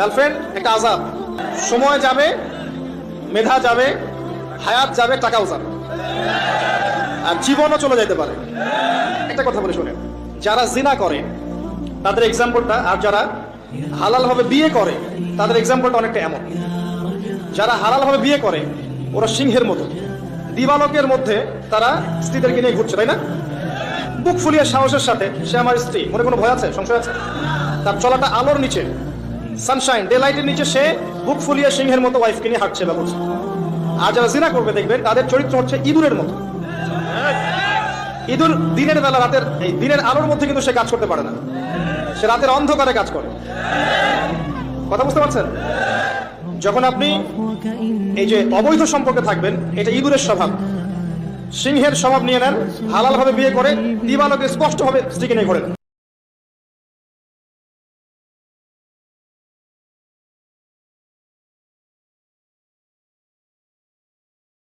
Girlfriend একটা আযাব, সময় যাবে, মেধা যাবে, হায়াত যাবে, টাকাও যাবে, আর জীবনও চলে যেতে পারে। একটা কথা বলে শুনেন, যারা জিনা করে তাদের এক্সাম্পলটা, আর যারা হালাল ভাবে বিয়ে করে তাদের এক্সাম্পলটা অনেকটা এমন। যারা হালাল ভাবে বিয়ে করে ওরা সিংহের মতো, দিবালোকের মধ্যে তারা স্ত্রীদেরকে নিয়ে ঘুরছে, তাই না? বুক ফুলিয়ে সাহসের সাথে সে আমার স্ত্রী, মনে কোনো ভয় আছে, সংশয় আছে? তার চলাটা আলোর নিচে, সানশাইন ডে লাইটের নিচে, সে বুক ফুলিয়ে সিংহের মতো ওয়াইফকে নিয়ে হাঁটছে বা করছে। আর যারা জিনা করবে দেখবেন তাদের চরিত্র হচ্ছে ইঁদুরের মতো। ইঁদুর দিনের বেলা, রাতের এই দিনের আলোর মধ্যে কিন্তু সে কাজ করতে পারে না, সে রাতের অন্ধকারে কাজ করে। কথা বুঝতে পারছেন? যখন আপনি এই যে অবৈধ সম্পর্কে থাকবেন, এটা ইঁদুরের স্বভাব, সিংহের স্বভাব নিয়ে নেন, হালাল ভাবে বিয়ে করে দিবালোকে স্পষ্ট ভাবে স্ত্রীকে নিয়ে ঘোরেন।